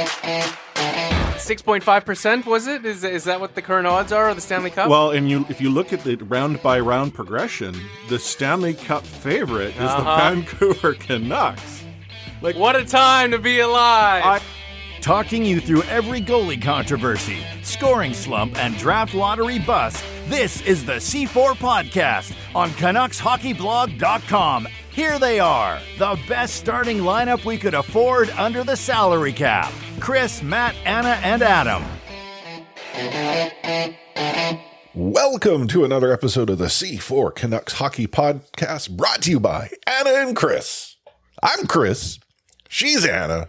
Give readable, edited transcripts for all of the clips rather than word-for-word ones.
6.5%, was it? Is that what the current odds are of the Stanley Cup? Well, and if you look at the round-by-round progression, the Stanley Cup favorite is the Vancouver Canucks. Like, what a time to be alive! Talking you through every goalie controversy, scoring slump, and draft lottery bust, this is the C4 Podcast on CanucksHockeyBlog.com. Here they are, the best starting lineup we could afford under the salary cap. Chris, Matt, Anna, and Adam. Welcome to another episode of the C4 Canucks Hockey Podcast, brought to you by Anna and Chris. I'm Chris, she's Anna,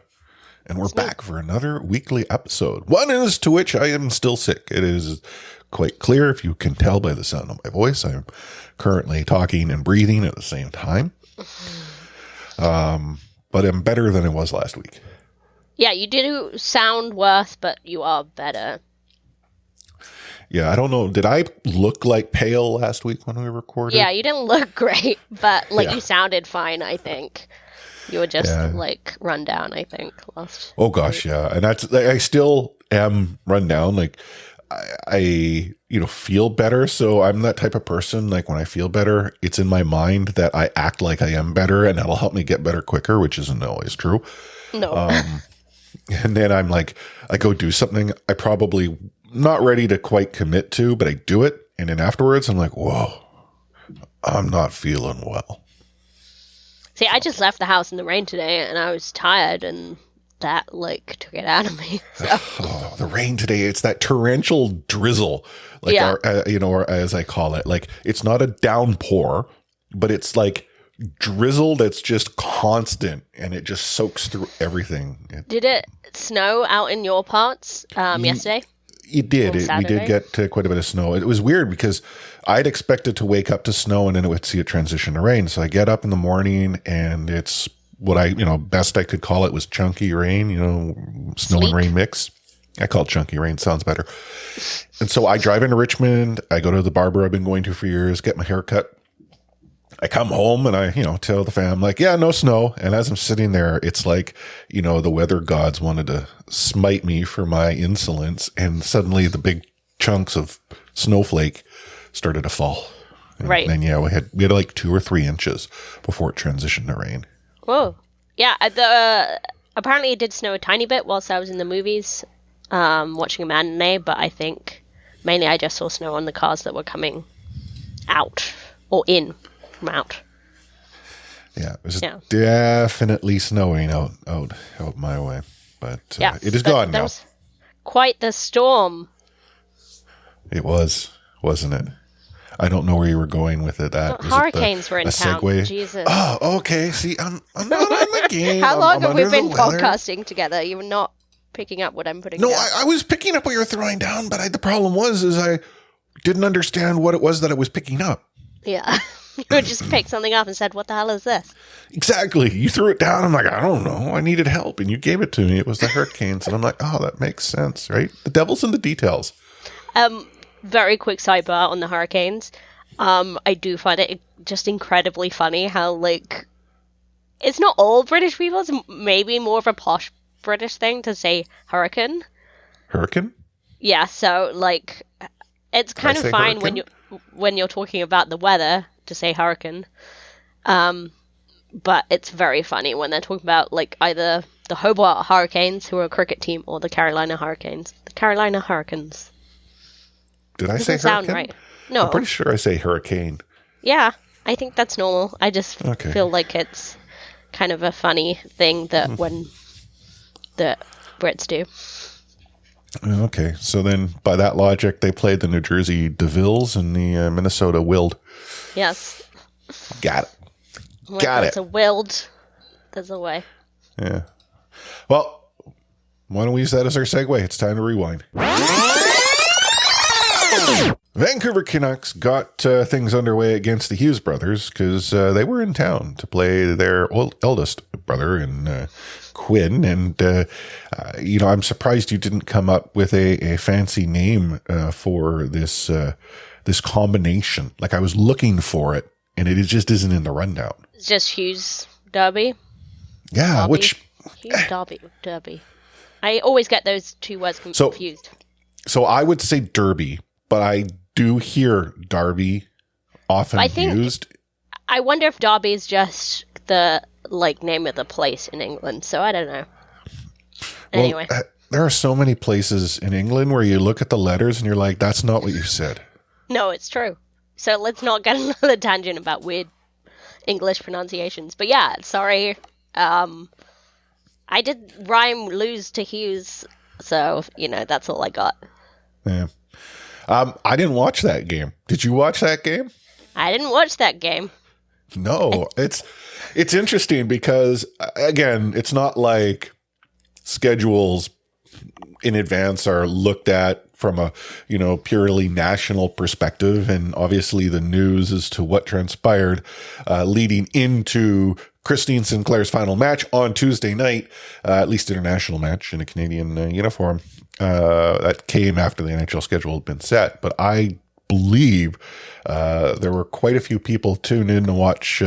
and we're back for another weekly episode. One is to which I am still sick. It is quite clear, if you can tell by the sound of my voice, I am currently talking and breathing at the same time. But I'm better than I was last week. Yeah, you do sound worse, but you are better. Yeah, I don't know. Did I look like pale last week when we recorded? Yeah, you didn't look great, but you sounded fine, I think. You were just run down, I think. Oh gosh, yeah. And I still am run down. Like I feel better. So I'm that type of person. Like when I feel better, it's in my mind that I act like I am better and that'll help me get better quicker, which isn't always true. No. And then I'm like, I go do something I probably not ready to quite commit to, but I do it. And then afterwards I'm like, whoa, I'm not feeling well. See, I just left the house in the rain today and I was tired and that took it out of me. So. Oh, the rain today, it's that torrential drizzle, or as I call it. Like it's not a downpour, but it's like drizzle that's just constant and it just soaks through everything. Did it snow out in your parts yesterday? It did. We did get quite a bit of snow. It was weird because I'd expected to wake up to snow and then it would see it transition to rain. So I get up in the morning and it's what best I could call it was chunky rain, snow and rain mix. I call it chunky rain. Sounds better. And so I drive into Richmond. I go to the barber I've been going to for years, get my hair cut. I come home and I, tell the fam no snow. And as I'm sitting there, it's like, the weather gods wanted to smite me for my insolence. And suddenly the big chunks of snowflake started to fall. Right. And we had like 2 or 3 inches before it transitioned to rain. Whoa. Yeah. Apparently it did snow a tiny bit whilst I was in the movies, watching a matinee, but I think mainly I just saw snow on the cars that were coming out or in from out. Yeah. It was definitely snowing out my way, but it is gone now. Was quite the storm. It was, wasn't it? I don't know where you were going with it. Hurricanes were in town. Segue? Jesus. Oh, okay. See, I'm not on the game. How long have we been podcasting together? You're not picking up what I'm putting down. No, I was picking up what you were throwing down, but the problem was I didn't understand what it was that I was picking up. Yeah. You just picked something up and said, what the hell is this? Exactly. You threw it down. I'm like, I don't know. I needed help. And you gave it to me. It was the hurricanes. And I'm like, oh, that makes sense, right? The devil's in the details. Very quick sidebar on the hurricanes. I do find it just incredibly funny how, it's not all British people. It's maybe more of a posh British thing to say hurricane. Hurricane? Yeah, so, it's kind of fine hurricane? when you're talking about the weather to say hurricane. But it's very funny when they're talking about, either the Hobart Hurricanes, who are a cricket team, or the Carolina Hurricanes. The Carolina Hurricanes. Did I say hurricane? Sound right. No. I'm pretty sure I say hurricane. Yeah, I think that's normal. I just feel like it's kind of a funny thing that when the Brits do. Okay, so then by that logic, they played the New Jersey DeVils and the Minnesota Wild. Yes. Got it. Got it. It's a Wild. There's a way. Yeah. Well, why don't we use that as our segue? It's time to rewind. Vancouver Canucks got things underway against the Hughes brothers because they were in town to play their eldest brother in Quinn. And, I'm surprised you didn't come up with a fancy name for this combination. Like I was looking for it and it just isn't in the rundown. It's just Hughes Derby. Yeah, Derby. which... Hughes Derby. I always get those two words confused. So I would say Derby, but I do hear Derby often used. I wonder if Derby is just the name of the place in England. So I don't know. Anyway, there are so many places in England where you look at the letters and you're like, that's not what you said. No, it's true. So let's not get another tangent about weird English pronunciations. But yeah, sorry. I did rhyme lose to Hughes, so that's all I got. Yeah. I didn't watch that game. Did you watch that game? I didn't watch that game. No, it's interesting because, again, it's not like schedules in advance are looked at from a purely national perspective, and obviously the news as to what transpired leading into Christine Sinclair's final match on Tuesday night, at least international match in a Canadian uniform, that came after the NHL schedule had been set. But I believe there were quite a few people tuned in to watch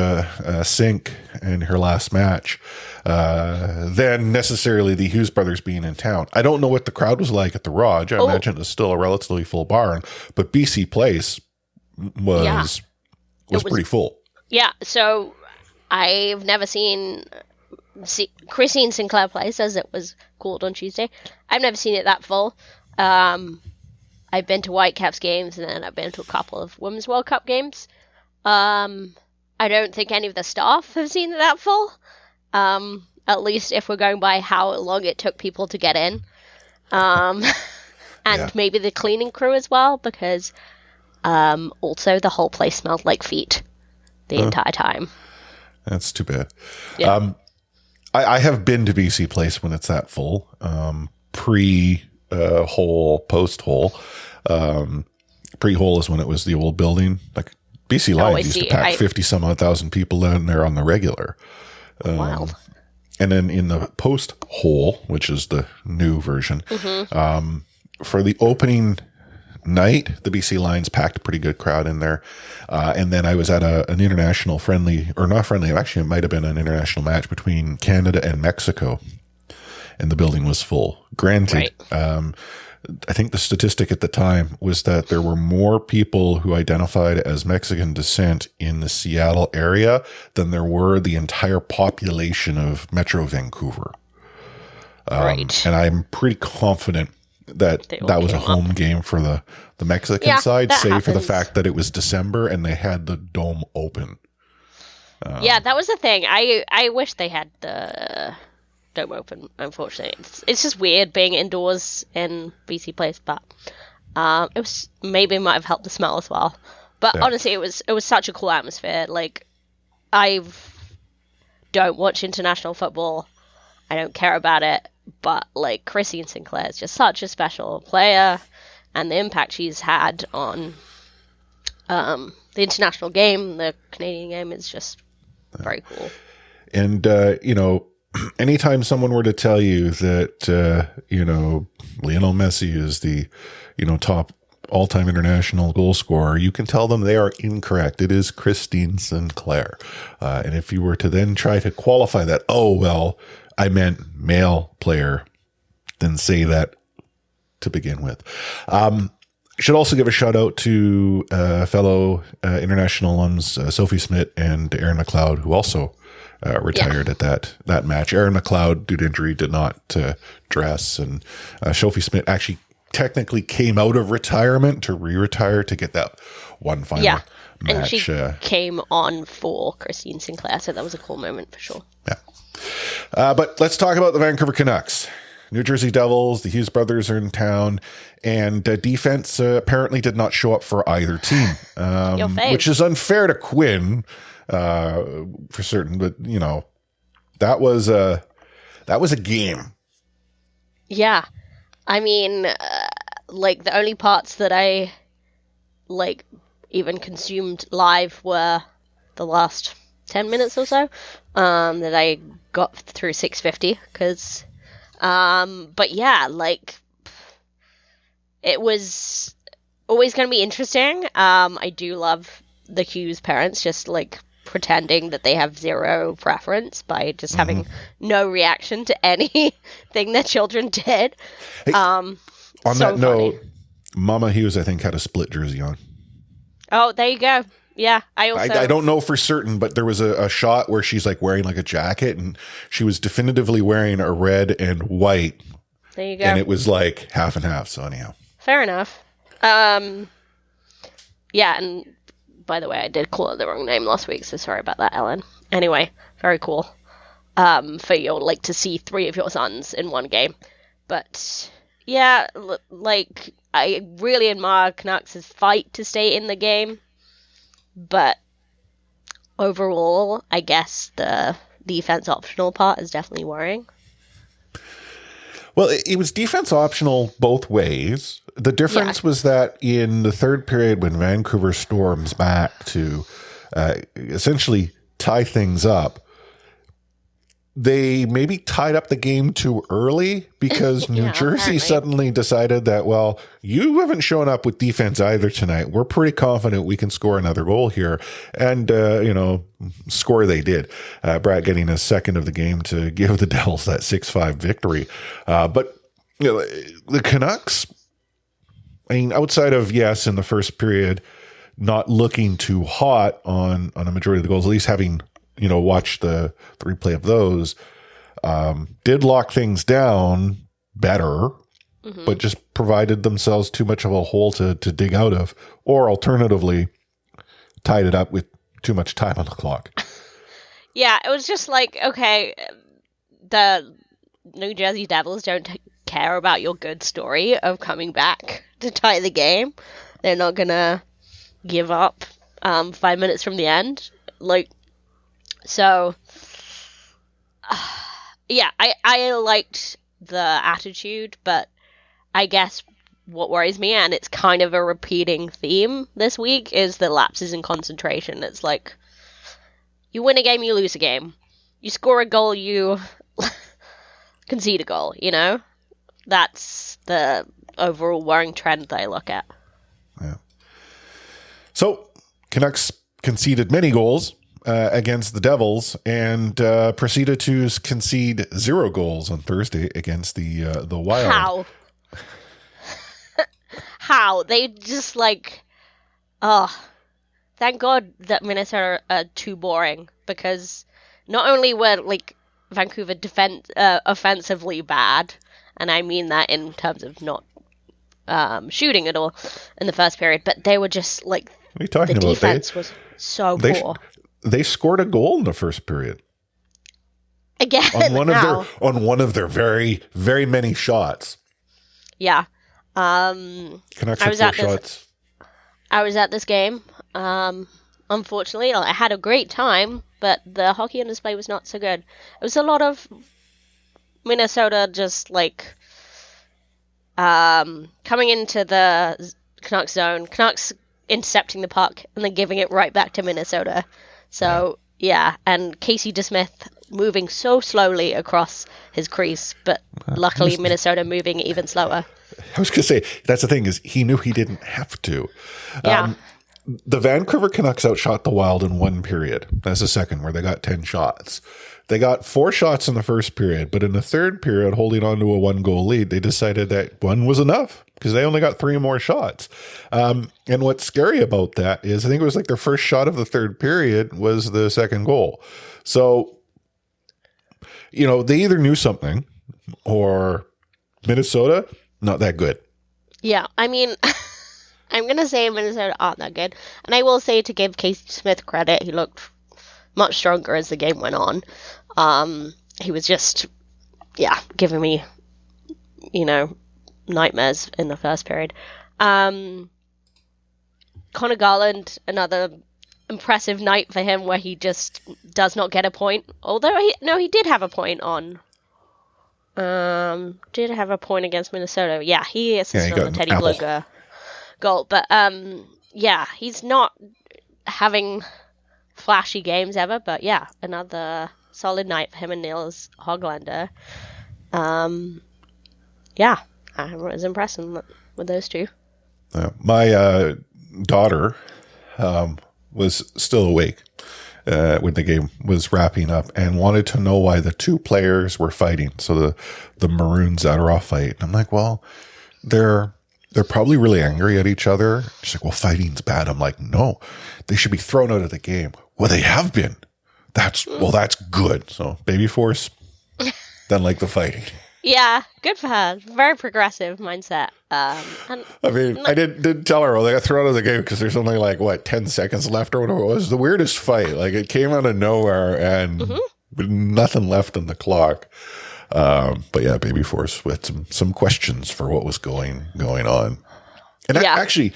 Sink in her last match than necessarily the Hughes brothers being in town. I don't know what the crowd was like at the Raj. I imagine it was still a relatively full barn, but BC Place was pretty full. Yeah, so I've never seen Christine Sinclair Place, as it was called on Tuesday. I've never seen it that full. I've been to Whitecaps games, and then I've been to a couple of Women's World Cup games. I don't think any of the staff have seen it that full. At least if we're going by how long it took people to get in. And maybe the cleaning crew as well, because also the whole place smelled like feet the entire time. That's too bad. Yeah. I have been to BC Place when it's that full, pre-hole, post-hole. Pre-hole is when it was the old building. Like BC Lions used to pack 50-some-odd thousand people down there on the regular. Wild. And then in the post-hole, which is the new version, for the opening night, the BC Lions packed a pretty good crowd in there. And then I was at an international friendly, or not friendly, actually it might have been an international match between Canada and Mexico. And the building was full. Granted, I think the statistic at the time was that there were more people who identified as Mexican descent in the Seattle area than there were the entire population of Metro Vancouver. And I'm pretty confident that was a home game for the Mexican side, save for the fact that it was December and they had the dome open. That was the thing. I wish they had the dome open, unfortunately. It's just weird being indoors in BC Place, but it was maybe might have helped the smell as well. But honestly, it was such a cool atmosphere. Like, I don't watch international football. I don't care about it. But, like, Christine Sinclair is just such a special player, and the impact she's had on the international game, the Canadian game, is just very cool. And, anytime someone were to tell you that, Lionel Messi is the, top all-time international goal scorer, you can tell them they are incorrect. It is Christine Sinclair. And if you were to then try to qualify that, I meant male player, then say that to begin with. Should also give a shout out to fellow international alums, Sophie Smith and Aaron McLeod, who also retired at that match. Aaron McLeod, due to injury, did not dress, and Sophie Smith actually technically came out of retirement to re-retire to get that one final match. And she came on for Christine Sinclair, so that was a cool moment for sure. Yeah. But let's talk about the Vancouver Canucks. New Jersey Devils, the Hughes brothers are in town, and defense apparently did not show up for either team, which is unfair to Quinn for certain. But that was a game. Yeah, I mean, the only parts that I even consumed live were the last 10 minutes or so that I got through 650 because. But yeah, it was always going to be interesting. I do love the Hughes parents, just pretending that they have zero preference by just having no reaction to anything their children did. Hey, on so that note, funny. Mama Hughes, I think, had a split jersey on. Oh, there you go. Yeah, I don't know for certain, but there was a shot where she's like wearing like a jacket, and she was definitively wearing a red and white. There you go. And it was like half and half. So anyhow, fair enough. Yeah, and by the way, I did call it the wrong name last week, so sorry about that, Ellen. Anyway, very cool. For your like to see 3 of your sons in one game, but yeah, like I really admire Canucks' fight to stay in the game, but overall, I guess the defense optional part is definitely worrying. Well, it was defense optional both ways. The difference was that in the third period, when Vancouver storms back to essentially tie things up, they maybe tied up the game too early because New Jersey apparently suddenly decided that, well, you haven't shown up with defense either tonight. We're pretty confident we can score another goal here. And, score they did. Brad getting a second of the game to give the Devils that 6-5 victory. But the Canucks, I mean, outside of, yes, in the first period, not looking too hot on a majority of the goals, at least having watch the replay of those, did lock things down better, but just provided themselves too much of a hole to dig out of, or alternatively, tied it up with too much time on the clock. Yeah, it was just like, okay, the New Jersey Devils don't care about your good story of coming back to tie the game. They're not gonna give up 5 minutes from the end. So, yeah, I liked the attitude, but I guess what worries me, and it's kind of a repeating theme this week, is the lapses in concentration. It's like, you win a game, you lose a game. You score a goal, you concede a goal, That's the overall worrying trend that I look at. Yeah. So, Canucks conceded many goals against the Devils, and proceeded to concede 0 goals on Thursday against the Wild. How? They just thank God that Minnesota are too boring, because not only were Vancouver offensively bad, and I mean that in terms of not shooting at all in the first period, but they were just what are you talking the about? defense was so poor. They scored a goal in the first period. Again, on one of their very, very many shots. Yeah. Canucks had 4 shots. I was at this game. Unfortunately, I had a great time, but the hockey on display was not so good. It was a lot of Minnesota just coming into the Canucks zone, Canucks intercepting the puck, and then giving it right back to Minnesota. So, yeah, and Casey DeSmith moving so slowly across his crease, but luckily Minnesota moving even slower. I was going to say, that's the thing, is he knew he didn't have to. Yeah. The Vancouver Canucks outshot the Wild in 1 period. That's the second, where they got 10 shots. They got 4 shots in the first period, but in the third period, holding on to a 1-goal lead, they decided that 1 was enough, because they only got 3 more shots. And what's scary about that is, I think it was their first shot of the third period was the second goal. So, they either knew something, or Minnesota, not that good. Yeah, I mean, I'm going to say Minnesota aren't that good. And I will say, to give Casey Smith credit, he looked much stronger as the game went on. He was just, giving me, nightmares in the first period. Connor Garland, another impressive night for him, where he just does not get a point. Although, he did have a point on... did have a point against Minnesota. Yeah, he assisted on the Teddy Bluger goal. But, he's not having flashy games ever. But, another solid night for him and Niels Hoglander. I was impressed with those two. My daughter was still awake when the game was wrapping up, and wanted to know why the two players were fighting. So the Maroon Zadorov fight. And I'm like, well, they're probably really angry at each other. She's like, well, fighting's bad. I'm like, no, they should be thrown out of the game. Well, they have been. That's good. So Baby Force doesn't like the fighting. Yeah, good for her. Very progressive mindset. I didn't tell her, well, they got thrown out of the game because there's only 10 seconds left or whatever it was. The weirdest fight. It came out of nowhere and with nothing left on the clock. But yeah, Baby Force with some questions for what was going on. And actually,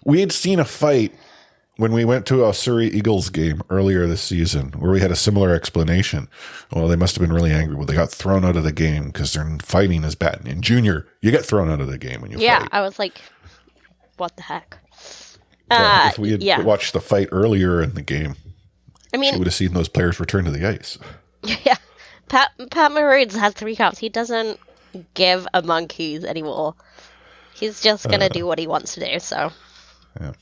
we had seen a fight when we went to a Surrey Eagles game earlier this season where we had a similar explanation. Well, they must have been really angry. Well, they got thrown out of the game because their fighting is bad. In junior, you get thrown out of the game when you fight. Yeah, I was like, what the heck? If we had watched the fight earlier in the game, she would have seen those players return to the ice. Yeah. Pat Maroons has 3 cups. He doesn't give a monkeys anymore. He's just going to do what he wants to do, so. Yeah.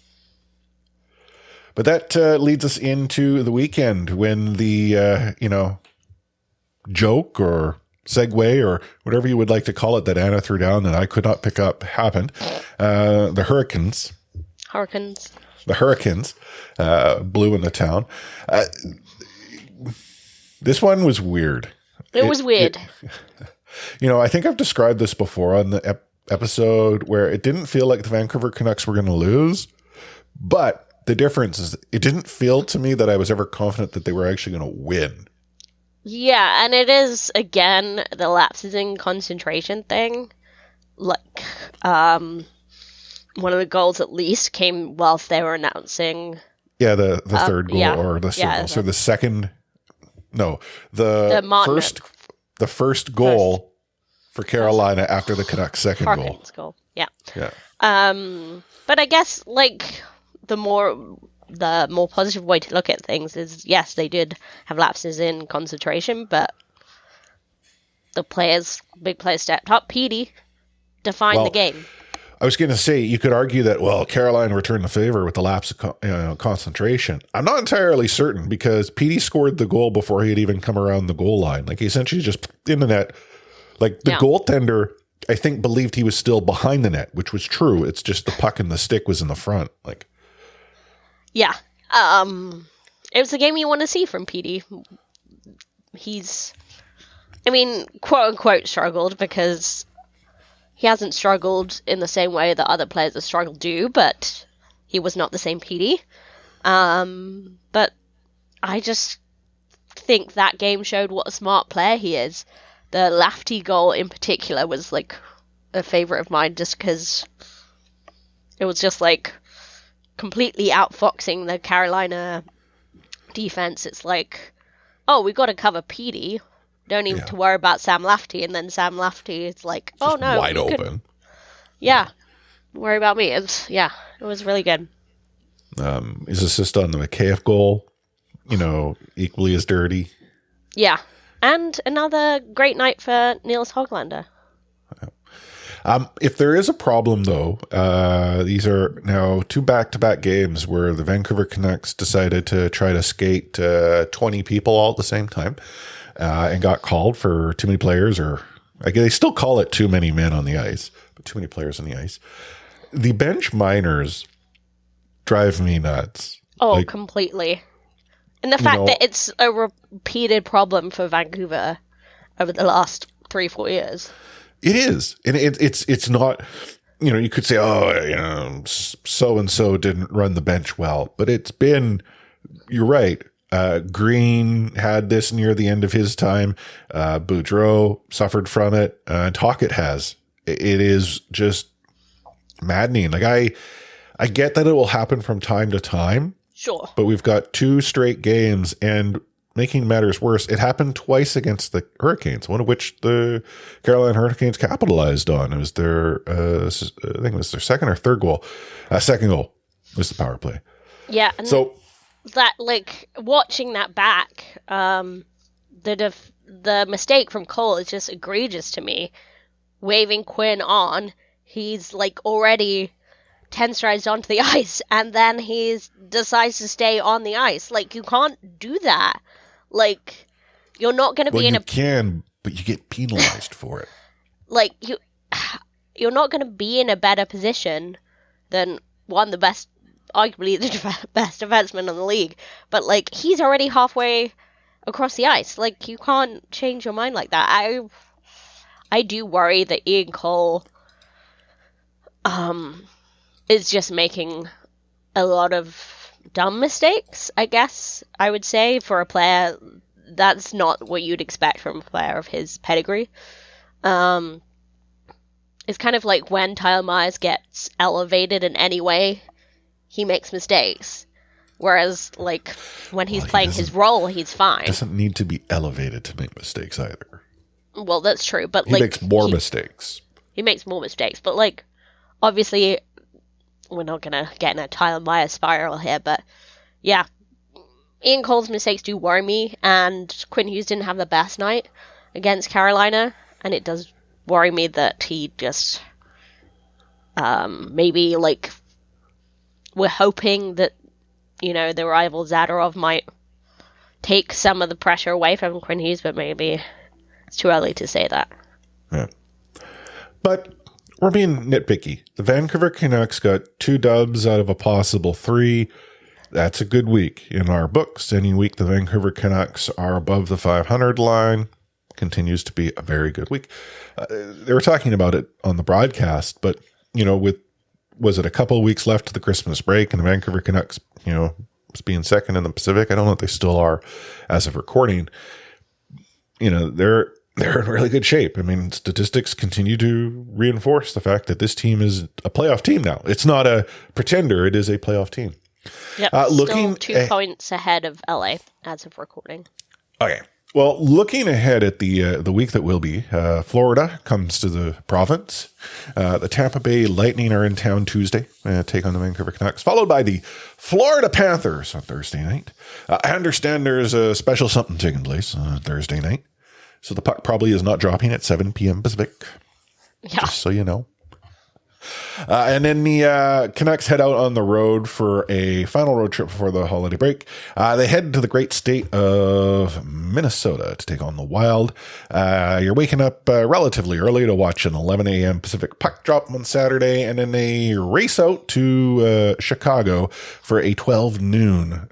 But that leads us into the weekend when the, joke or segue or whatever you would like to call it that Anna threw down that I could not pick up happened. The Hurricanes. The Hurricanes blew into town. This one was weird. It was weird. I think I've described this before on the episode where it didn't feel like the Vancouver Canucks were going to lose, but the difference is it didn't feel to me that I was ever confident that they were actually going to win. Yeah, and it is, again, the lapses in concentration thing. One of the goals at least came whilst they were announcing. Yeah, the third goal or the third goal. So the second, the first goal for Carolina after the Canucks' second goal. Yeah. Yeah. But I guess the more positive way to look at things is, yes, they did have lapses in concentration, but the big players stepped up. Petey defined the game. I was going to say, you could argue that, Carolina returned the favor with the lapse of concentration. I'm not entirely certain because Petey scored the goal before he had even come around the goal line. He essentially just in the net. The goaltender, I think, believed he was still behind the net, which was true. It's just the puck and the stick was in the front. Yeah. It was a game you want to see from Petey. He's, quote unquote struggled because he hasn't struggled in the same way that other players have struggled do, but he was not the same Petey. But I just think that game showed what a smart player he is. The Lafty goal in particular was a favorite of mine just because it was just completely outfoxing the Carolina defense. It's we got to cover Petey. Don't even to worry about Sam Lafty. And then Sam Lafty is oh no, wide open. Yeah, worry about me. It was really good. His assist on the McKayev goal, equally as dirty. Yeah, and another great night for Niels Hoglander. If there is a problem, though, these are now 2 back-to-back games where the Vancouver Canucks decided to try to skate 20 people all at the same time and got called for too many players, or they still call it too many men on the ice, but too many players on the ice. The bench minors drive me nuts. Oh, completely. And the fact that it's a repeated problem for Vancouver over the last 3-4 years. It is. And it's not, you could say, so-and-so didn't run the bench well. But it's been, you're right. Green had this near the end of his time. Boudreau suffered from it. And Tocchet has. It is just maddening. I get that it will happen from time to time. Sure. But we've got 2 straight games, and making matters worse, it happened twice against the Hurricanes, one of which the Carolina Hurricanes capitalized on. It was their, I think it was their second or third goal. Second goal was the power play. Yeah. And so that, watching that back, the mistake from Cole is just egregious to me. Waving Quinn on, he's already 10 strides onto the ice, and then he decides to stay on the ice. Like, you can't do that. Like, you're not going to be in you can, but you get penalized for it. Like, you're not going to be in a better position than the best, arguably the best defenseman in the league. But, like, he's already halfway across the ice. Like, you can't change your mind like that. I do worry that Ian Cole is just making a lot of dumb mistakes, I guess I would say, for a player. That's not what you'd expect from a player of his pedigree. It's kind of like when Tyler Myers gets elevated in any way, he makes mistakes. Whereas, like, when he's playing his role, he's fine. Doesn't need to be elevated to make mistakes either. Well, that's true, but he makes more mistakes. He makes more mistakes, but, like, obviously, we're not going to get in a Tyler Myers spiral here, but yeah, Ian Cole's mistakes do worry me, and Quinn Hughes didn't have the best night against Carolina, and it does worry me that he just, maybe, like, we're hoping that, you know, the rival Zadorov might take some of the pressure away from Quinn Hughes, but maybe it's too early to say that. Yeah. But we're being nitpicky. The Vancouver Canucks got 2 dubs out of a possible 3. That's a good week in our books. Any week the Vancouver Canucks are above the 500 line continues to be a very good week. They were talking about it on the broadcast, but, you know, was it a couple of weeks left to the Christmas break and the Vancouver Canucks, you know, was being second in the Pacific? I don't know if they still are as of recording. You know, they're in really good shape. I mean, statistics continue to reinforce the fact that this team is a playoff team now. It's not a pretender. It is a playoff team. Yep, still 2 points ahead of LA as of recording. Okay. Well, looking ahead at the week that will be, Florida comes to the province. The Tampa Bay Lightning are in town Tuesday, take on the Vancouver Canucks, followed by the Florida Panthers on Thursday night. I understand there's a special something taking place on Thursday night, so the puck probably is not dropping at 7 p.m. Pacific, just so you know. And then the Canucks head out on the road for a final road trip before the holiday break. They head to the great state of Minnesota to take on the Wild. You're waking up relatively early to watch an 11 a.m. Pacific puck drop on Saturday, and then they race out to Chicago for a 12 noon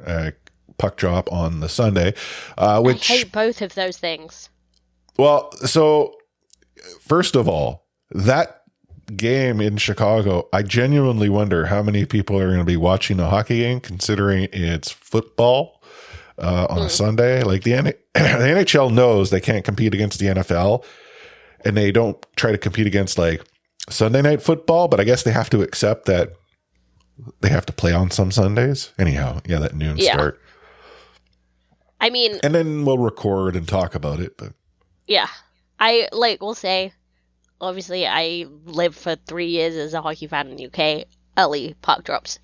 puck drop on the Sunday. Which I hate both of those things. Well, so first of all, that game in Chicago, I genuinely wonder how many people are going to be watching a hockey game, considering it's football on a Sunday. Like the NHL knows they can't compete against the NFL, and they don't try to compete against like Sunday night football, but I guess they have to accept that they have to play on some Sundays. Anyhow, yeah, that noon start. I mean, and then we'll record and talk about it, but yeah, we'll say, obviously, I lived for 3 years as a hockey fan in the UK. Early puck drops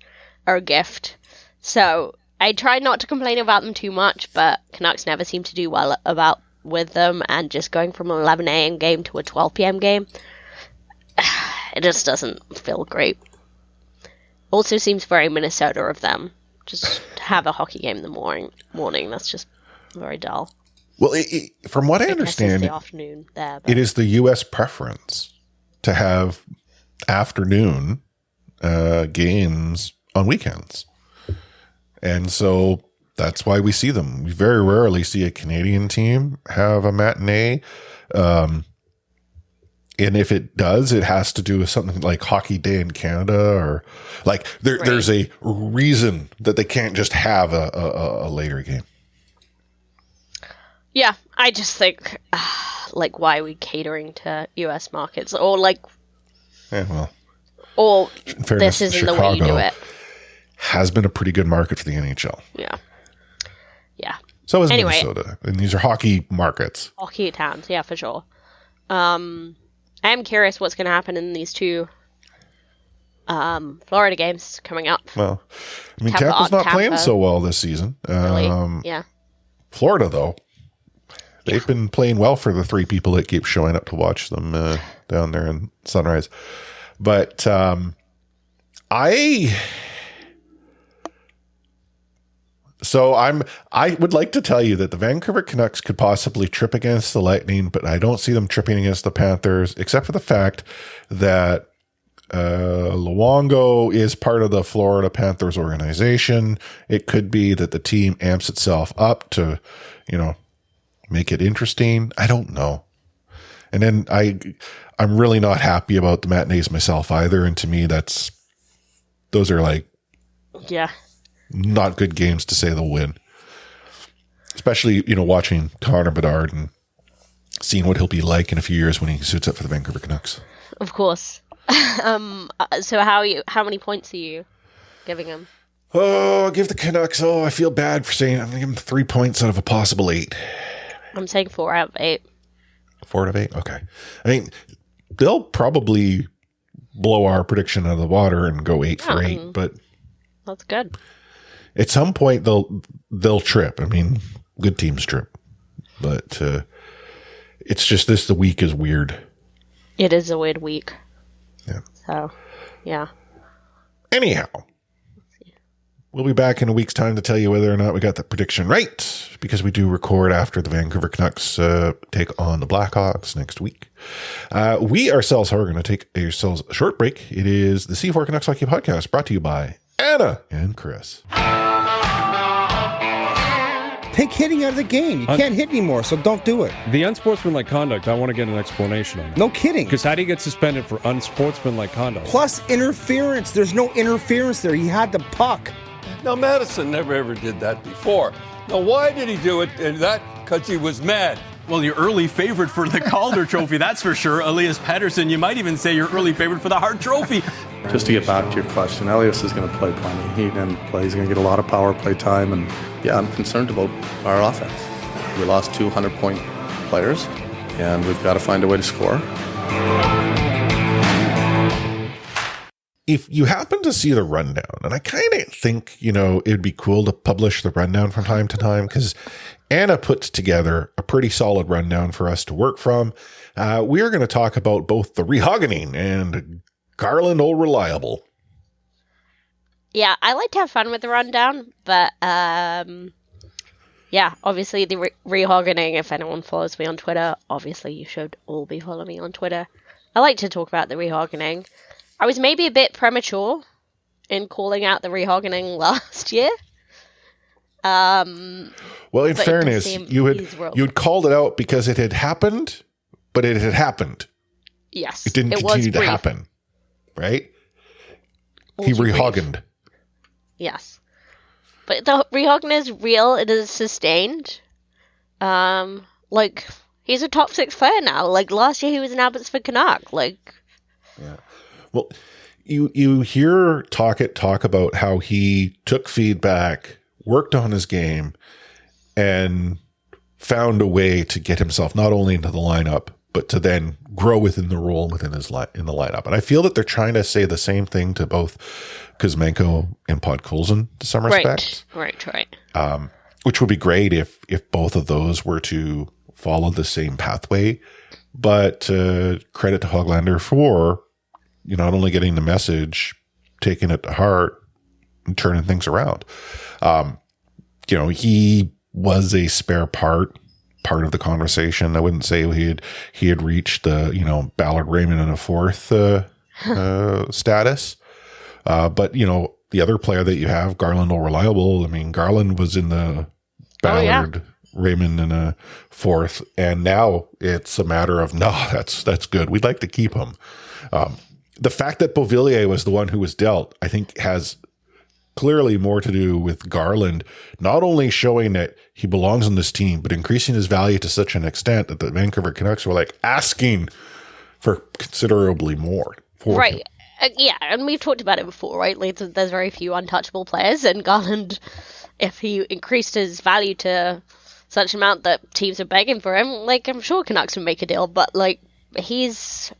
are a gift. So I try not to complain about them too much, but Canucks never seem to do well with them. And just going from an 11 a.m. game to a 12 p.m. game, it just doesn't feel great. Also seems very Minnesota of them. Just to have a hockey game in the morning. That's just very dull. Well, from what I understand, the afternoon there, it is the U.S. preference to have afternoon games on weekends. And so that's why we see them. We very rarely see a Canadian team have a matinee. And if it does, it has to do with something like Hockey Day in Canada, or like there's a reason that they can't just have a later game. Yeah, I just think, like, why are we catering to U.S. markets? Or, like... Yeah, well... Or fairness, this isn't Chicago the way you do it. Has been a pretty good market for the NHL. Yeah. Yeah. So is Minnesota. And these are hockey markets. Hockey towns, yeah, for sure. I am curious what's going to happen in these 2 Florida games coming up. Well, I mean, Tampa's not playing so well this season. Really? Yeah. Florida, though. They've been playing well for the 3 people that keep showing up to watch them down there in Sunrise. But I would like to tell you that the Vancouver Canucks could possibly trip against the Lightning, but I don't see them tripping against the Panthers, except for the fact that Luongo is part of the Florida Panthers organization. It could be that the team amps itself up to, make it interesting. I don't know. And then I'm really not happy about the matinees myself either. And to me, those are like, not good games to say they'll win. Especially, watching Connor Bedard and seeing what he'll be like in a few years when he suits up for the Vancouver Canucks. Of course. So how many points are you giving him? Oh, I'll give the Canucks. I feel bad for saying I'm going to give them 3 points out of a possible 8. I'm saying 4 out of 8. 4 out of 8? Okay. I mean, they'll probably blow our prediction out of the water and go 8 for 8, but that's good. At some point they'll trip. I mean, good teams trip. But it's just the week is weird. It is a weird week. Yeah. So, yeah. Anyhow, we'll be back in a week's time to tell you whether or not we got the prediction right, because we do record after the Vancouver Canucks take on the Blackhawks next week. We ourselves are going to take ourselves a short break. It is the C4 Canucks Hockey Podcast, brought to you by Anna and Chris. Take hitting out of the game. You can't hit anymore, so don't do it. The unsportsmanlike conduct, I want to get an explanation on it. No kidding. Because how do you get suspended for unsportsmanlike conduct? Plus interference. There's no interference there. He had the puck. Now, Madison never ever did that before. Now, why did he do it? And that because he was mad. Well, your early favorite for the Calder Trophy, that's for sure. Elias Pettersson, you might even say your early favorite for the Hart Trophy. Just to get back to your question, Elias is going to play plenty. He can play. He's going to get a lot of power play time. And, yeah, I'm concerned about our offense. We lost 200-point players, and we've got to find a way to score. If you happen to see the rundown, and I kind of think, it'd be cool to publish the rundown from time to time, because Anna puts together a pretty solid rundown for us to work from. We are going to talk about both the Rehoganing and Garland Old Reliable. Yeah, I like to have fun with the rundown, but obviously the Rehoganing, if anyone follows me on Twitter, obviously you should all be following me on Twitter. I like to talk about the Rehoganing. I was maybe a bit premature in calling out the Rehoganing last year. Well, in fairness, you'd called it out because it had happened, but it had happened. Yes. It didn't continue to happen, right? He rehoganed. Yes. But the rehogging is real. It is sustained. He's a top 6 player now. Like, last year he was an Abbotsford Canuck. Yeah. Well, you hear Tocchet talk about how he took feedback, worked on his game, and found a way to get himself not only into the lineup, but to then grow within the role in the lineup. And I feel that they're trying to say the same thing to both Kuzmenko and Podkolzin to some respects. Right. Which would be great if both of those were to follow the same pathway. But credit to Hoglander for not only getting the message, taking it to heart, and turning things around. He was a spare part of the conversation. I wouldn't say he had reached the Ballard Raymond in a fourth status. But the other player that you have, Garland Old Reliable. I mean, Garland was in the Ballard Raymond in a fourth, and now it's a matter of that's good. We'd like to keep him. The fact that Beauvillier was the one who was dealt, I think, has clearly more to do with Garland, not only showing that he belongs on this team, but increasing his value to such an extent that the Vancouver Canucks were asking for considerably more. Right. Yeah, and we've talked about it before, right? There's very few untouchable players, and Garland, if he increased his value to such an amount that teams are begging for him, I'm sure Canucks would make a deal, but he's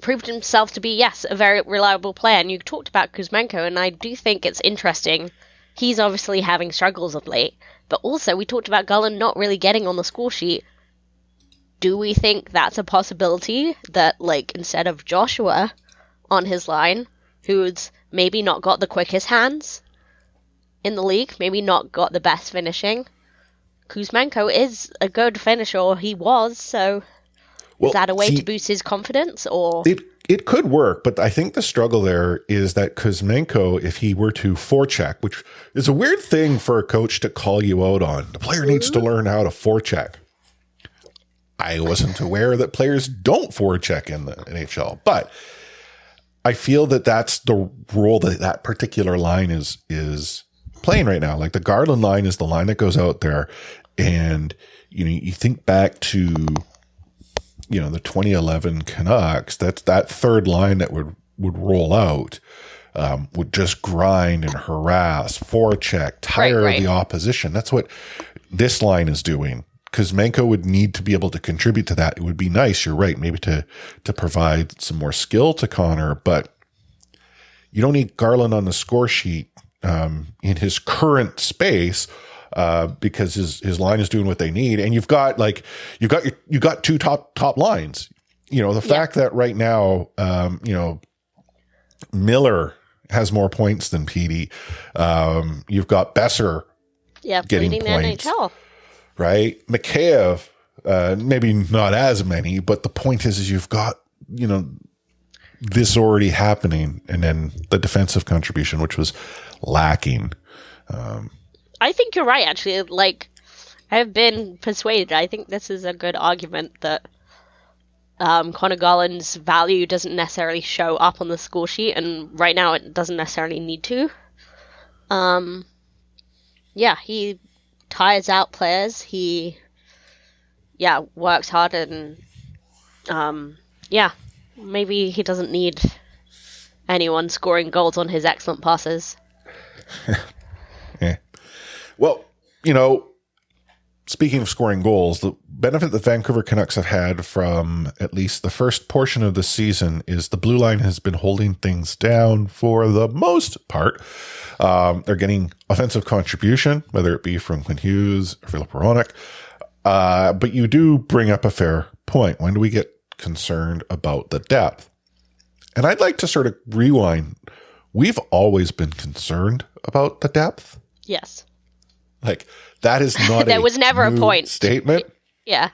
proved himself to be, yes, a very reliable player. And you talked about Kuzmenko, and I do think it's interesting. He's obviously having struggles of late, but also we talked about Garland not really getting on the score sheet. Do we think that's a possibility that, instead of Joshua on his line, who's maybe not got the quickest hands in the league, maybe not got the best finishing. Kuzmenko is a good finisher, or he was, so is that a way to boost his confidence? Or It could work, but I think the struggle there is that Kuzmenko, if he were to forecheck, which is a weird thing for a coach to call you out on, the player needs to learn how to forecheck. I wasn't aware that players don't forecheck in the NHL, but I feel that that's the role that that particular line is playing right now. Like the Garland line is the line that goes out there, and you think back to the 2011 Canucks. That's that third line that would roll out, would just grind and harass, forecheck, tire the opposition. That's what this line is doing. Kuzmenko would need to be able to contribute to that. It would be nice, you're right, maybe to provide some more skill to Connor, but you don't need Garland on the score sheet in his current space because his line is doing what they need. And you've got two top lines. The fact that right now, Miller has more points than Petey. You've got Besser getting points. The NHL. Right? Mikheyev, maybe not as many, but the point is you've got, this already happening, and then the defensive contribution, which was lacking. I think you're right, actually. Like, I've been persuaded. I think this is a good argument that Connor Garland's value doesn't necessarily show up on the score sheet, and right now it doesn't necessarily need to. He tires out players. He, works hard, and maybe he doesn't need anyone scoring goals on his excellent passes. Yeah. Well, speaking of scoring goals, the benefit the Vancouver Canucks have had from at least the first portion of the season is the blue line has been holding things down for the most part. They're getting offensive contribution, whether it be from Quinn Hughes or Philip Hronek. But you do bring up a fair point. When do we get concerned about the depth? And I'd like to sort of rewind. We've always been concerned about the depth. Yes. Like, that is not there was never a point statement. Yeah.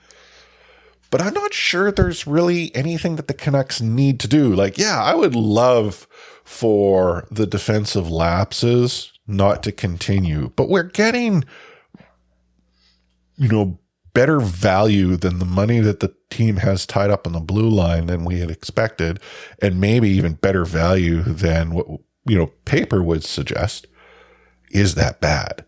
But I'm not sure there's really anything that the Canucks need to do. Like, I would love for the defensive lapses not to continue, but we're getting, better value than the money that the team has tied up on the blue line than we had expected, and maybe even better value than what, paper would suggest. Is that bad?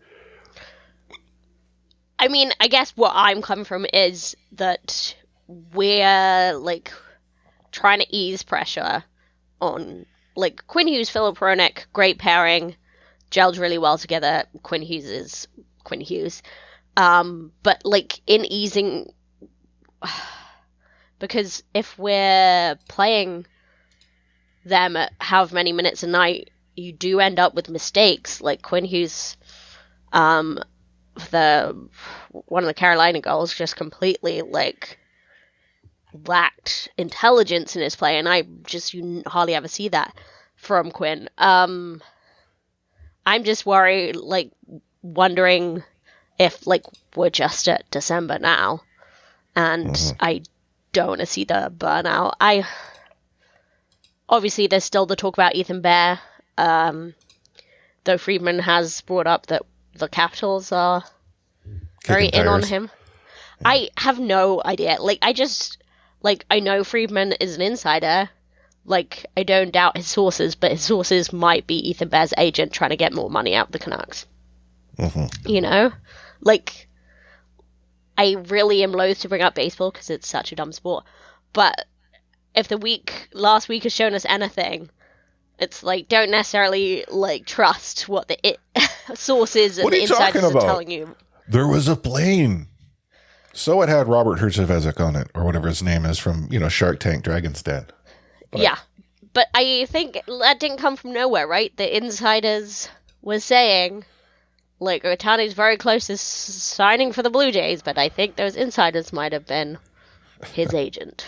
I mean, I guess what I'm coming from is that we're, trying to ease pressure on, Quinn Hughes, Philip Hronek, great pairing, gelled really well together. Quinn Hughes is Quinn Hughes. But, in easing... Because if we're playing them at however many minutes a night, you do end up with mistakes. Like Quinn Hughes, one of the Carolina goals just completely lacked intelligence in his play, and you hardly ever see that from Quinn. I'm just worried, wondering if we're just at December now, and I don't want to see the burnout. Obviously there's still the talk about Ethan Bear, though Friedman has brought up that the Capitals are very in on him. Yeah. I have no idea. I know Friedman is an insider. I don't doubt his sources, but his sources might be Ethan Bear's agent trying to get more money out of the Canucks. I really am loath to bring up baseball because it's such a dumb sport. But if last week has shown us anything, it's don't necessarily trust what the sources and the insiders are telling you. There was a plane. So it had Robert Herjavec on it, or whatever his name is from, Shark Tank Dragon's Den. Yeah. But I think that didn't come from nowhere, right? The insiders were saying, Ohtani's very close to signing for the Blue Jays, but I think those insiders might have been his agent.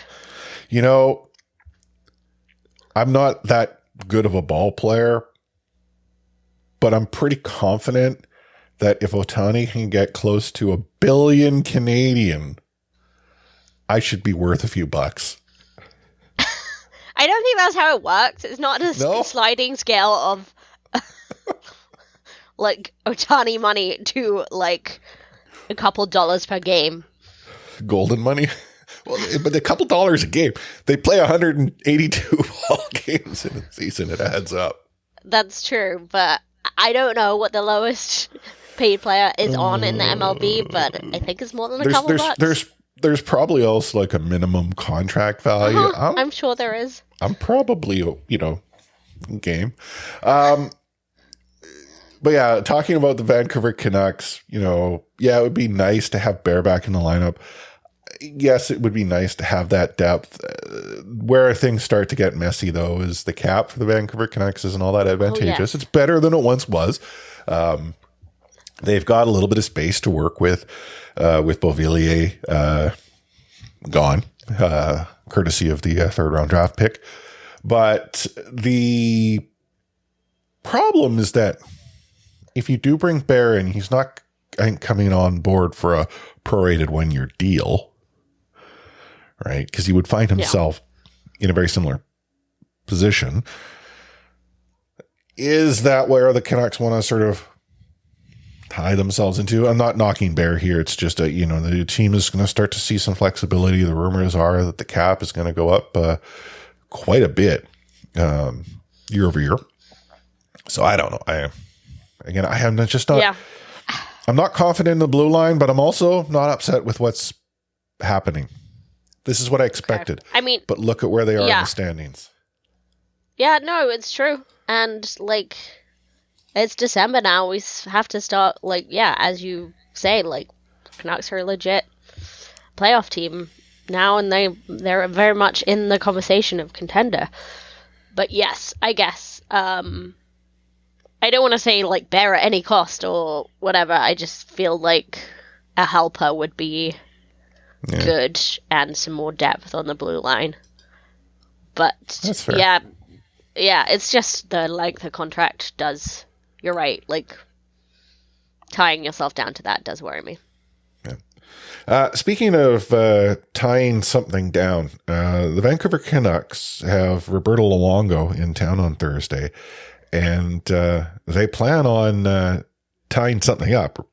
I'm not that good of a ball player, but I'm pretty confident that if Ohtani can get close to $1 billion Canadian, I should be worth a few bucks. I don't think that's how it works. It's not a sliding scale of like Ohtani money to like a couple dollars per game. Golden money? Well, but a couple dollars a game. They play 182 ball games in a season. It adds up. That's true, but I don't know what the lowest paid player is on in the MLB, but I think it's more than a couple bucks. There's probably also like a minimum contract value. I'm sure there is. I'm probably, game. But yeah, talking about the Vancouver Canucks, it would be nice to have Bear back in the lineup. Yes, it would be nice to have that depth. Where things start to get messy, though, is the cap for the Vancouver Canucks isn't all that advantageous. It's better than it once was. They've got a little bit of space to work with Beauvillier gone, courtesy of the third-round draft pick. But the problem is that if you do bring Bear in, he's not coming on board for a prorated one-year deal, right? Because he would find himself in a very similar position. Is that where the Canucks want to sort of tie themselves into? I'm not knocking Bear here. It's just the team is going to start to see some flexibility. The rumors are that the cap is going to go up quite a bit year over year. So I don't know. I'm not confident in the blue line, but I'm also not upset with what's happening. This is what I expected. Okay. I mean, but look at where they are in the standings. Yeah, no, it's true. And it's December now. We have to start, as you say, Canucks are a legit playoff team now, and they're very much in the conversation of contender. But yes, I guess. I don't want to say, Bear at any cost or whatever. I just feel like a helper would be good and some more depth on the blue line. But, that's fair. Yeah, it's just the length of contract does... You're right. Tying yourself down to that does worry me. Yeah. Speaking of tying something down, the Vancouver Canucks have Roberto Luongo in town on Thursday, and they plan on tying something up.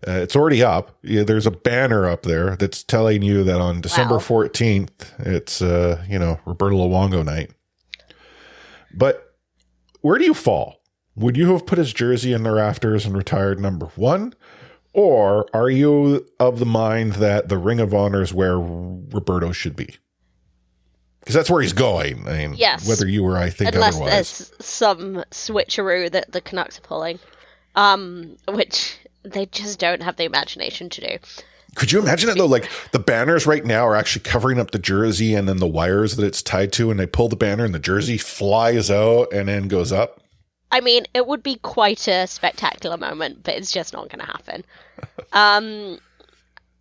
It's already up. There's a banner up there that's telling you that on December 14th, it's Roberto Luongo night. But where do you fall? Would you have put his jersey in the rafters and retired number 1? Or are you of the mind that the Ring of Honor is where Roberto should be? Because that's where he's going. I mean, whether you or I think unless otherwise. There's some switcheroo that the Canucks are pulling, which they just don't have the imagination to do. Could you imagine it, though? The banners right now are actually covering up the jersey and then the wires that it's tied to, and they pull the banner and the jersey flies out and then goes up. I mean, it would be quite a spectacular moment, but it's just not going to happen.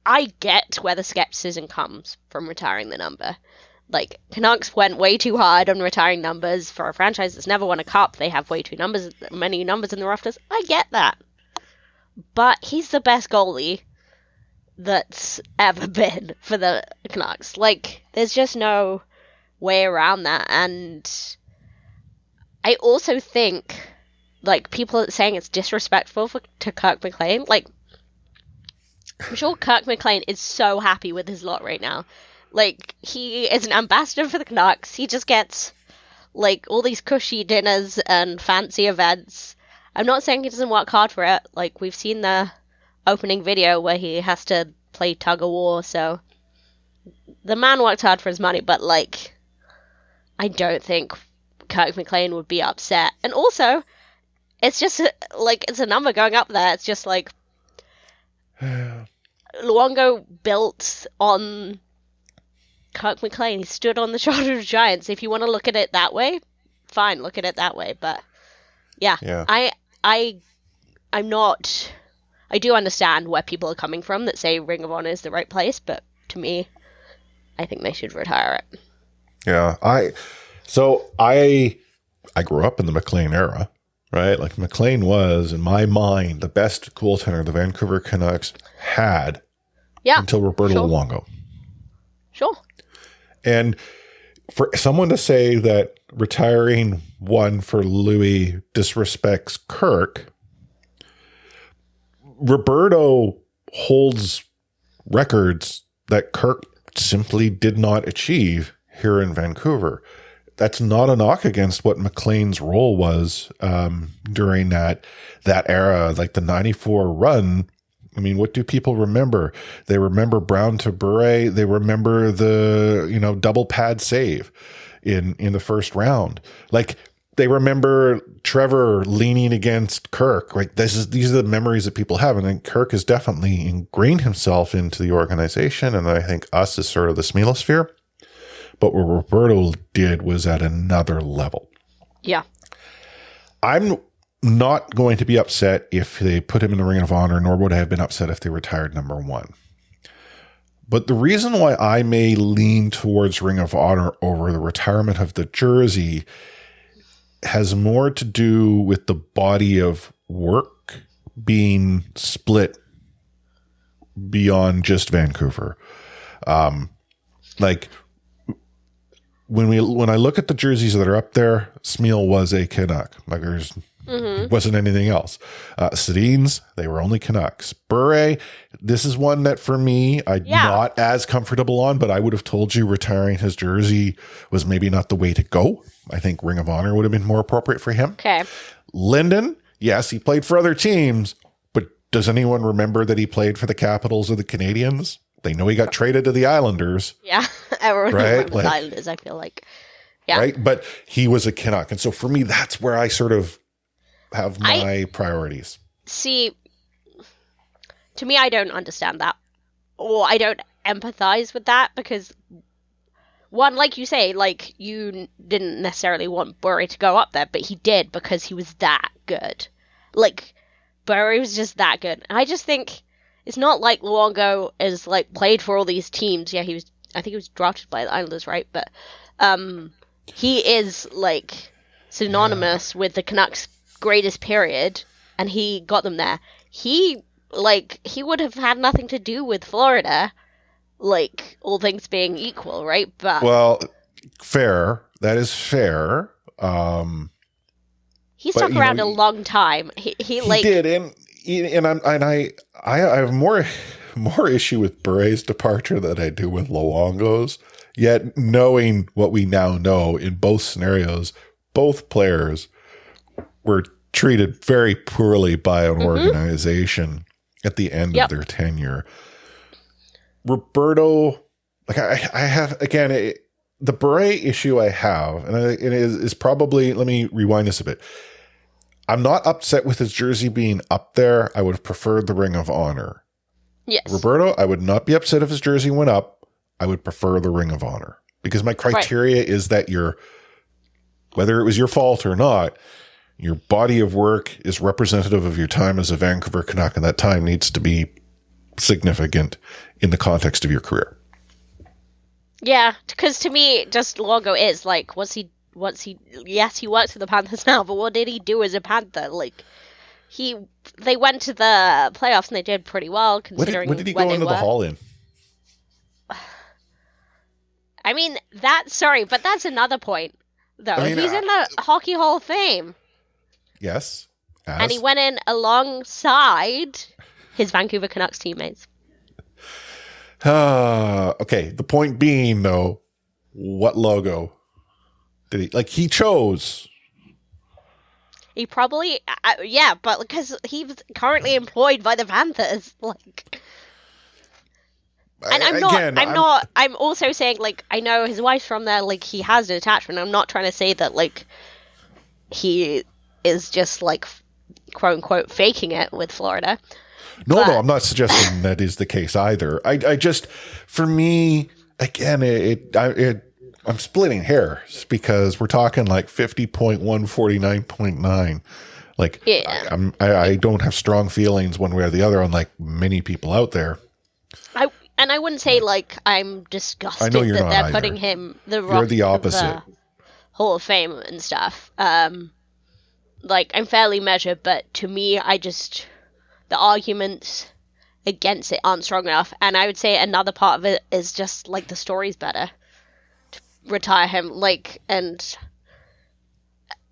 I get where the skepticism comes from retiring the number. Canucks went way too hard on retiring numbers for a franchise that's never won a cup. They have way too many numbers in the rafters. I get that. But he's the best goalie that's ever been for the Canucks. There's just no way around that. And I also think, people are saying it's disrespectful to Kirk McLean. I'm sure Kirk McLean is so happy with his lot right now. He is an ambassador for the Canucks. He just gets, all these cushy dinners and fancy events. I'm not saying he doesn't work hard for it. We've seen the opening video where he has to play tug of war, so the man worked hard for his money, but, I don't think Kirk McLean would be upset. And also, it's just, it's a number going up there. It's just, Luongo built on Kirk McLean. He stood on the shoulders of giants. If you want to look at it that way, fine, look at it that way. But, yeah. I'm not... I do understand where people are coming from that say Ring of Honor is the right place, but to me, I think they should retire it. Yeah, I I grew up in the McLean era, right? Like McLean was, in my mind, the best goaltender the Vancouver Canucks had until Roberto Luongo. Sure. And for someone to say that retiring one for Louis disrespects Kirk, Roberto holds records that Kirk simply did not achieve here in Vancouver. That's not a knock against what McLean's role was during that era, like the 94 run. I mean, what do people remember? They remember Brown to Bure. They remember the, double pad save in the first round. Like, they remember Trevor leaning against Kirk. Like, these are the memories that people have. And then Kirk has definitely ingrained himself into the organization. And I think us is sort of the Smelosphere. But what Roberto did was at another level. Yeah. I'm not going to be upset if they put him in the Ring of Honor, nor would I have been upset if they retired number one. But the reason why I may lean towards Ring of Honor over the retirement of the jersey has more to do with the body of work being split beyond just Vancouver. When I look at the jerseys that are up there, Smeel was a Canuck. Like, there's wasn't anything else. Sedin's, they were only Canucks. Bure, this is one that for me, I'm not as comfortable on, but I would have told you retiring his jersey was maybe not the way to go. I think Ring of Honor would have been more appropriate for him. Okay. Linden, yes, he played for other teams, but does anyone remember that he played for the Capitals or the Canadians? They know he got traded to the Islanders. Yeah, everyone remembers Like, the Islanders, I feel like. Yeah. Right? But he was a Canuck. And so for me, that's where I sort of have my priorities. See, to me, I don't understand that. Or I don't empathize with that because, one, like you say, like, you didn't necessarily want Burry to go up there, but he did because he was that good. Like, Burry was just that good. And I just think it's not like Luongo is, like, played for all these teams. Yeah, I think he was drafted by the Islanders, right? But he is, like, synonymous with the Canucks' greatest period, and he got them there. He would have had nothing to do with Florida, like, all things being equal, right? But well, fair. That is fair. He stuck around a long time. He did, and I have more issue with Bure's departure than I do with Luongo's. Yet, knowing what we now know in both scenarios, both players were treated very poorly by an organization at the end of their tenure. Roberto, like I have, again, the Bure issue I have, and it is probably, let me rewind this a bit. I'm not upset with his jersey being up there. I would have preferred the Ring of Honor. Yes. Roberto, I would not be upset if his jersey went up. I would prefer the Ring of Honor because my criteria is that whether it was your fault or not, your body of work is representative of your time as a Vancouver Canuck, and that time needs to be significant in the context of your career. Yeah, because to me, just Luongo is like, yes, he works for the Panthers now, but what did he do as a Panther? Like, they went to the playoffs and they did pretty well considering when did he go into the Hall in? I mean, but that's another point, though. I mean, he's in the Hockey Hall of Fame. Yes. And he went in alongside his Vancouver Canucks teammates. Okay, the point being, though, what logo did he chose? He probably, but because he's currently employed by the Panthers, like. And I'm also saying, like, I know his wife's from there, like, he has an attachment. I'm not trying to say that, like, he is just, like, quote unquote, faking it with Florida. No, I'm not suggesting that is the case either. I just, for me, again, I'm splitting hairs because we're talking like 50.1, 49.9. Like, yeah. I don't have strong feelings one way or the other, unlike many people out there. And I wouldn't say, like, I'm disgusted I know you're that not they're either. putting him You're the opposite. Hall of Fame and stuff. Like, I'm fairly measured, but to me, the arguments against it aren't strong enough. And I would say another part of it is just, like, the story's better to retire him. Like, and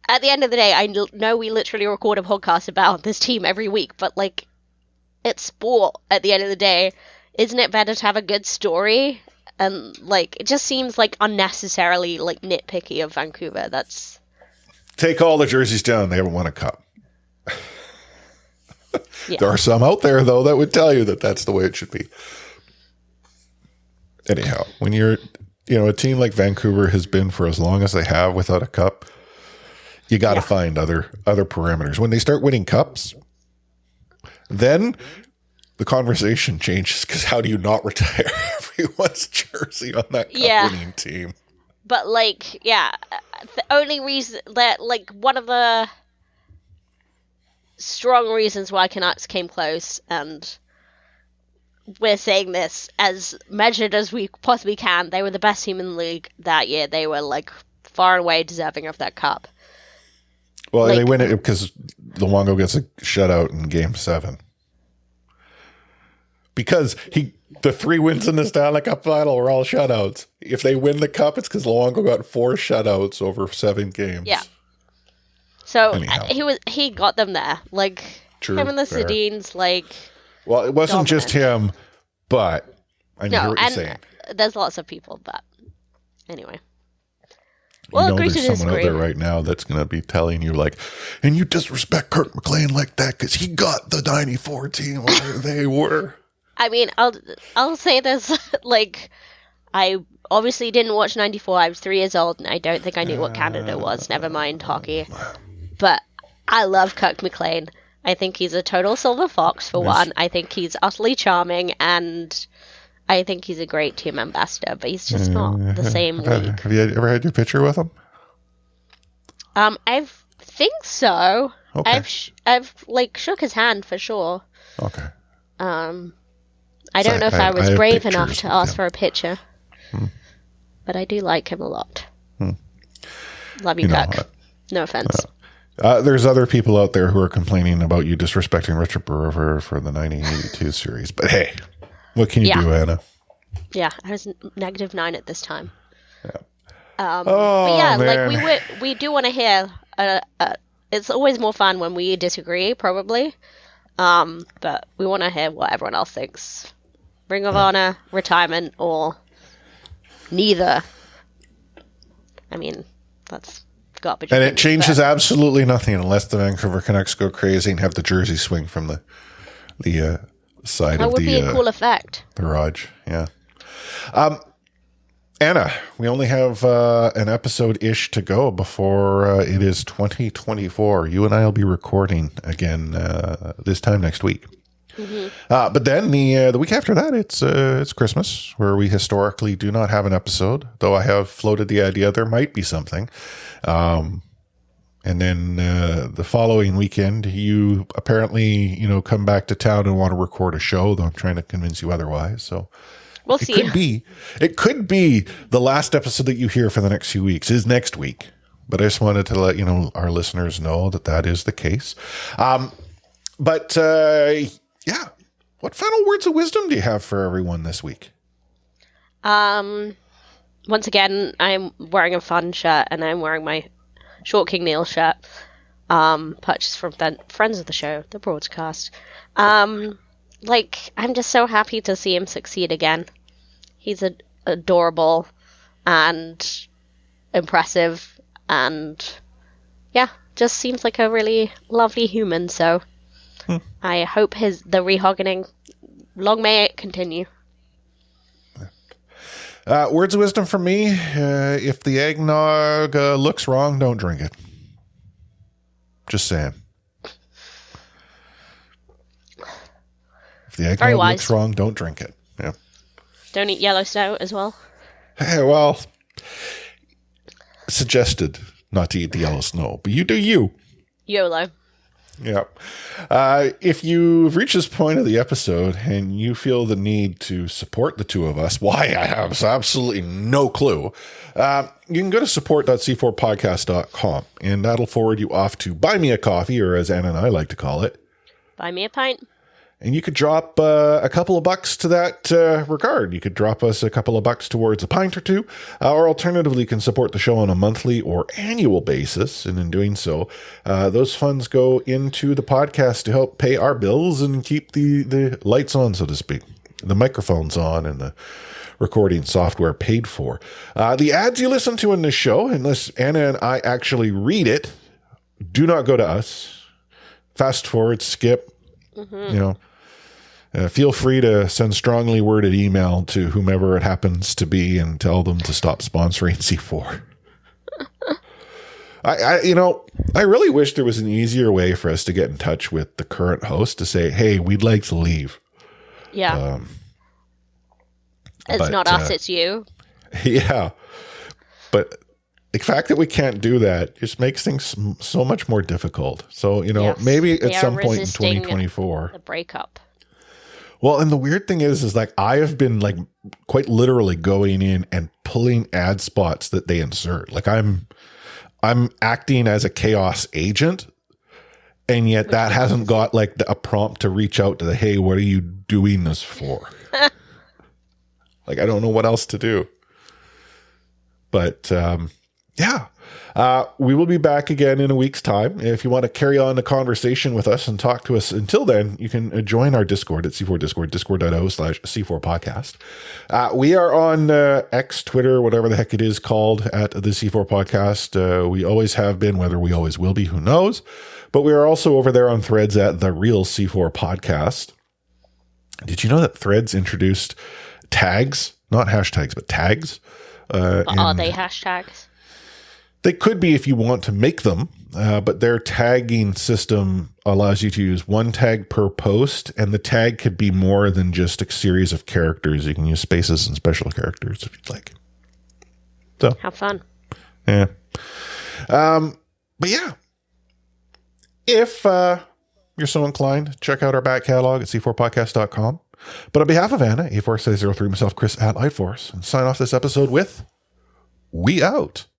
at the end of the day, I know we literally record a podcast about this team every week, but, like, it's sport at the end of the day. Isn't it better to have a good story? And, like, it just seems, like, unnecessarily, like, nitpicky of Vancouver. That's... Take all the jerseys down. They haven't won a cup. Yeah. There are some out there, though, that would tell you that that's the way it should be. Anyhow, when you're, a team like Vancouver has been for as long as they have without a cup, you got to find other parameters. When they start winning cups, then the conversation changes, because how do you not retire everyone's jersey on that cup-winning team? But, like, the only reason that, like, one of the strong reasons why Canucks came close, and we're saying this as measured as we possibly can, they were the best team in the league that year. They were, like, far and away deserving of that cup. Well, they win it because Luongo gets a shutout in Game 7. Because the 3 wins in the Stanley Cup final were all shutouts. If they win the cup, it's because Luongo got 4 shutouts over 7 games. Yeah. So anyhow. he got them there. Like, True, him and the fair. Sedins, like... Well, it wasn't just him, but I hear what you're and saying. There's lots of people, but anyway. Well, agree to there's someone disagree. out there right now that's going to be telling you, like, and you disrespect Kirk McLean like that because he got the 94 team where they were. I mean, I'll say this, like, I obviously didn't watch 94. I was 3 years old, and I don't think I knew what Canada was, never mind hockey. But I love Kirk McLean. I think he's a total silver fox, for one. I think he's utterly charming, and I think he's a great team ambassador, but he's just not the same league. Have you ever had your picture with him? I think so. Okay. I've like shook his hand for sure. Okay. I don't know if I was have brave enough pictures to with ask him. for a picture, but I do like him a lot. Love you, You know, Kirk. No offense. There's other people out there who are complaining about you disrespecting Richard Brewer for the 1982 series. But hey, what can you do, Anna? Yeah, I was -9 at this time. Oh, but yeah, man. like we do want to hear. It's always more fun when we disagree, probably. But we want to hear what everyone else thinks. Ring of Honor, retirement, or neither. I mean, that's garbage. And it changes absolutely nothing unless the Vancouver Canucks go crazy and have the jersey swing from the side that of would the be a cool effect. the garage. Yeah. Anna, we only have an episode-ish to go before it is 2024. You and I will be recording again this time next week. But then the week after that, it's Christmas, where we historically do not have an episode, though I have floated the idea there might be something. And then the following weekend, you apparently, come back to town and want to record a show, though I'm trying to convince you otherwise. So We'll see. It could be the last episode that you hear for the next few weeks is next week. But I just wanted to let our listeners know that is the case. But yeah, what final words of wisdom do you have for everyone this week? Once again, I'm wearing a fun shirt, and I'm wearing my Short King Neil shirt, purchased from friends of the show, the broadcast. I'm just so happy to see him succeed again. He's adorable and impressive, and yeah, just seems like a really lovely human. So I hope the rehogging, long may it continue. Words of wisdom from me. If the eggnog looks wrong, don't drink it. Just saying. If the eggnog looks wrong, don't drink it. Yeah. Don't eat yellow snow as well. Hey, well, suggested not to eat the yellow snow, but you do you. YOLO. Yep. If you've reached this point of the episode and you feel the need to support the two of us, why I have absolutely no clue, you can go to support.c4podcast.com and that'll forward you off to Buy Me a Coffee, or as Anna and I like to call it, Buy me a pint. and you could drop a couple of bucks to that regard. You could drop us a couple of bucks towards a pint or two, or alternatively, you can support the show on a monthly or annual basis. And in doing so, those funds go into the podcast to help pay our bills and keep the lights on, so to speak, the microphones on, and the recording software paid for. The ads you listen to in this show, unless Anna and I actually read it, do not go to us. Fast forward, skip. Feel free to send strongly worded email to whomever it happens to be and tell them to stop sponsoring C4. I really wish there was an easier way for us to get in touch with the current host to say, hey, we'd like to leave. Yeah. It's not us, it's you. Yeah. But the fact that we can't do that just makes things so much more difficult. So, Yes, maybe they at are some point in resisting 2024. the breakup. Well, and the weird thing is like I have been like quite literally going in and pulling ad spots that they insert. Like I'm acting as a chaos agent, and yet that hasn't got like a prompt to reach out to the, hey, what are you doing this for? Like I don't know what else to do. But yeah. We will be back again in a week's time. If you want to carry on the conversation with us and talk to us until then, you can join our Discord at C4 Discord, discord.io/C4 podcast. We are on X, Twitter, whatever the heck it is called, at the C4 podcast. We always have been, whether we always will be, who knows? But we are also over there on Threads at the real C4 podcast. Did you know that Threads introduced tags, not hashtags, but tags? Are they hashtags? They could be if you want to make them, but their tagging system allows you to use one tag per post, and the tag could be more than just a series of characters. You can use spaces and special characters if you'd like. So have fun. Yeah. But yeah, if you're so inclined, check out our back catalog at c4podcast.com. But on behalf of Anna, A40603, myself, Chris at Lightforce, and sign off this episode with We Out.